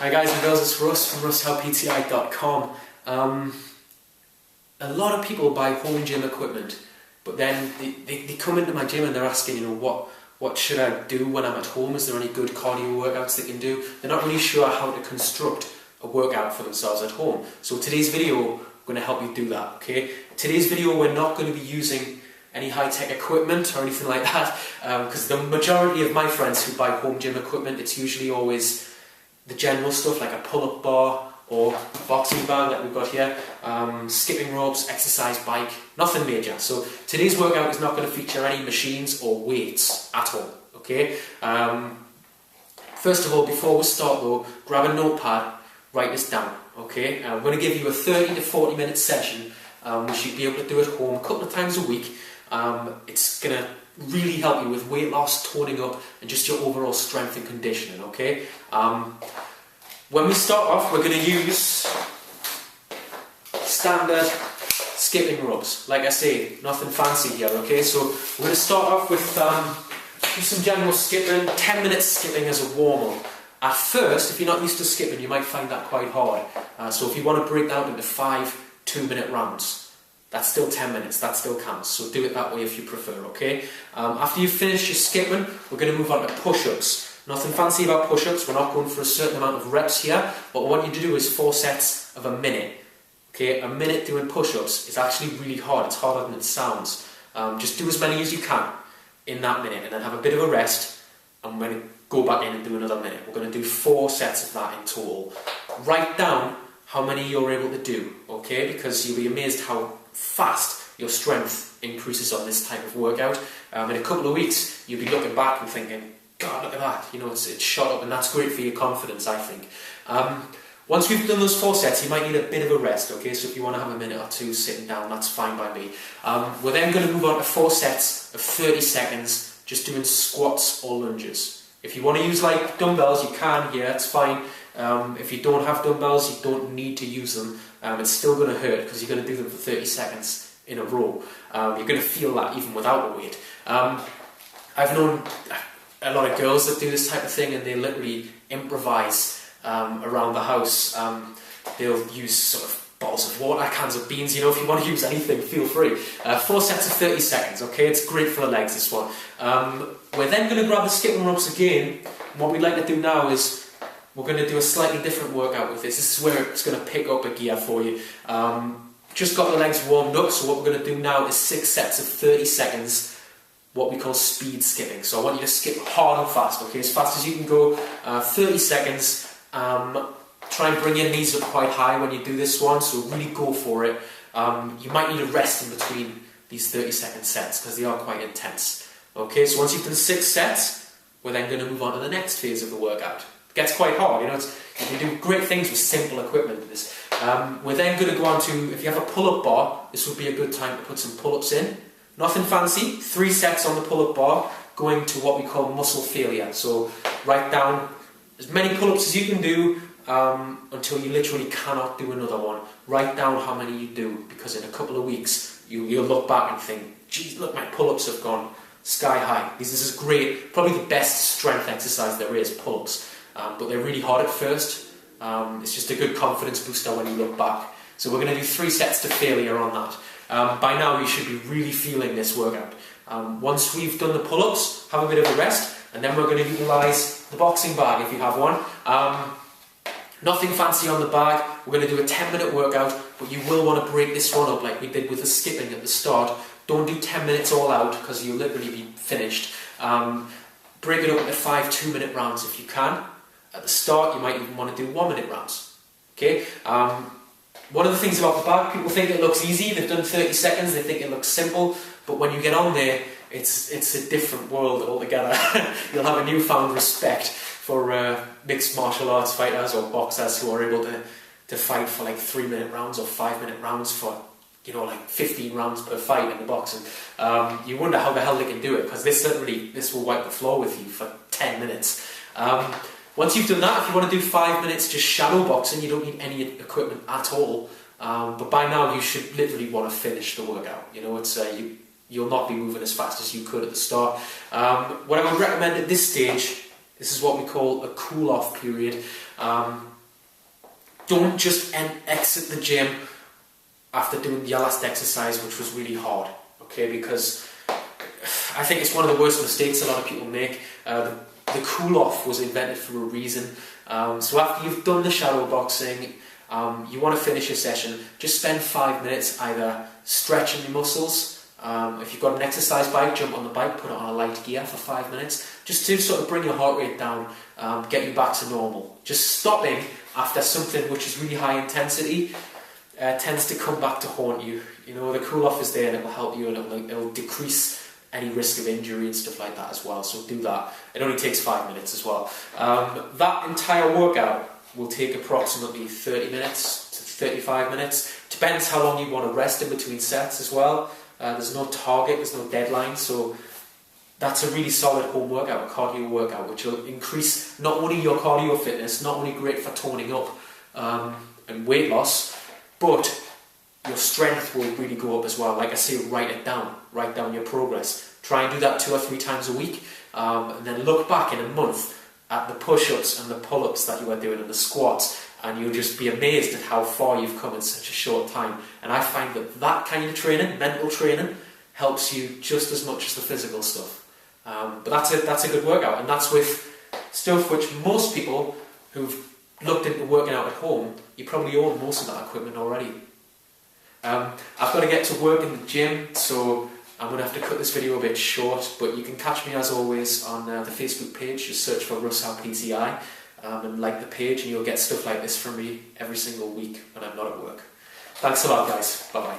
Hi guys and girls, it's Russ from RussHowPTI.com. A lot of people buy home gym equipment, but then they come into my gym and they're asking, what should I do when I'm at home? Is there any good cardio workouts they can do? They're not really sure how to construct a workout for themselves at home. So today's video, I'm going to help you do that, okay? Today's video, we're not going to be using any high-tech equipment or anything like that, because the majority of my friends who buy home gym equipment, it's usually always the general stuff like a pull-up bar or a boxing bag like we've got here, skipping ropes, exercise bike, nothing major. So today's workout is not going to feature any machines or weights at all, okay? First of all, before we start though, grab a notepad, write this down, okay? I'm going to give you a 30 to 40 minute session which you'll be able to do at home a couple of times a week. It's going to really help you with weight loss, toning up, and just your overall strength and conditioning, okay? When we start off, we're going to use standard skipping ropes. Like I say, nothing fancy here, okay? So we're going to start off with some general skipping, 10 minutes skipping as a warm-up. At first, if you're not used to skipping, you might find that quite hard. So if you want to break that up into 5 2-minute rounds, that's still 10 minutes, that still counts. So do it that way if you prefer, okay? After you finish your skipping, we're going to move on to push-ups. Nothing fancy about push-ups, we're not going for a certain amount of reps here. What I want you to do is 4 sets of a minute. Okay, a minute doing push-ups is actually really hard, it's harder than it sounds. Just do as many as you can in that minute and then have a bit of a rest, and we're going to go back in and do another minute. We're going to do 4 sets of that in total. Write down how many you're able to do, okay? Because you'll be amazed how fast your strength increases on this type of workout. In a couple of weeks, you'll be looking back and thinking, God, look at that, it's shot up, and that's great for your confidence, I think. Once we've done those 4 sets, you might need a bit of a rest, okay? So if you want to have a minute or two sitting down, that's fine by me. We're then going to move on to 4 sets of 30 seconds, just doing squats or lunges. If you want to use like dumbbells, you can here, it's fine. If you don't have dumbbells, you don't need to use them. It's still going to hurt because you're going to do them for 30 seconds in a row. You're going to feel that even without a weight. I've known a lot of girls that do this type of thing, and they literally improvise around the house. They'll use sort of bottles of water, cans of beans, if you want to use anything, feel free. 4 sets of 30 seconds, okay? It's great for the legs, this one. We're then going to grab the skipping ropes again. And what we'd like to do now is we're going to do a slightly different workout with this. This is where it's going to pick up a gear for you. Just got the legs warmed up, so what we're going to do now is 6 sets of 30 seconds, what we call speed skipping. So I want you to skip hard and fast, okay? As fast as you can go, 30 seconds. Try and bring your knees up quite high when you do this one, so really go for it. You might need a rest in between these 30-second sets because they are quite intense. Okay, so once you've done 6 sets, we're then going to move on to the next phase of the workout. It gets quite hard, you can do great things with simple equipment with this. We're then going to go on to, if you have a pull-up bar, this would be a good time to put some pull-ups in. Nothing fancy, 3 sets on the pull-up bar, going to what we call muscle failure. So write down as many pull-ups as you can do until you literally cannot do another one. Write down how many you do, because in a couple of weeks you'll look back and think, geez, look, my pull-ups have gone sky high. This is great, probably the best strength exercise there is, pull-ups. But they're really hard at first. It's just a good confidence booster when you look back. So we're going to do 3 sets to failure on that. By now you should be really feeling this workout. Once we've done the pull-ups, have a bit of a rest, and then we're going to utilise the boxing bag if you have one. Nothing fancy on the bag. We're going to do a 10-minute workout, but you will want to break this one up like we did with the skipping at the start. Don't do 10 minutes all out because you'll literally be finished. Break it up into 5 2-minute rounds if you can. At the start, you might even want to do 1-minute rounds. Okay? One of the things about the bag, people think it looks easy. They've done 30 seconds, they think it looks simple, but when you get on there, it's a different world altogether. You'll have a newfound respect for mixed martial arts fighters or boxers who are able to fight for like 3-minute rounds or 5-minute rounds for, like 15 rounds per fight in the boxing. You wonder how the hell they can do it, because this will wipe the floor with you for 10 minutes. Once you've done that, if you want to do 5 minutes just shadow boxing, you don't need any equipment at all. But by now you should literally want to finish the workout. You'll not be moving as fast as you could at the start. What I would recommend at this stage This is what we call a cool-off period. Don't just exit the gym after doing your last exercise, which was really hard, okay? Because I think it's one of the worst mistakes a lot of people make. The cool-off was invented for a reason. So after you've done the shadow boxing, you want to finish your session, just spend 5 minutes either stretching your muscles. If you've got an exercise bike, jump on the bike, put it on a light gear for 5 minutes, just to sort of bring your heart rate down, get you back to normal. Just stopping after something which is really high intensity tends to come back to haunt you. You know, the cool-off is there and it will help you, and it'll decrease any risk of injury and stuff like that as well. So do that. It only takes 5 minutes as well. That entire workout will take approximately 30 minutes to 35 minutes. Depends how long you want to rest in between sets as well. There's no target, there's no deadline, so that's a really solid home workout, a cardio workout, which will increase not only your cardio fitness, not only great for toning up and weight loss, but your strength will really go up as well. Like I say, write down your progress. Try and do that 2 or 3 times a week, and then look back in a month at the push-ups and the pull-ups that you are doing and the squats, and you'll just be amazed at how far you've come in such a short time. And I find that kind of training, mental training, helps you just as much as the physical stuff. But that's a good workout, and that's with stuff which most people who've looked into working out at home, you probably own most of that equipment already. I've got to get to work in the gym, so I'm going to have to cut this video a bit short, but you can catch me as always on the Facebook page. Just search for Russ Howe PTI and like the page, and you'll get stuff like this from me every single week when I'm not at work. Thanks a lot, guys. Bye bye.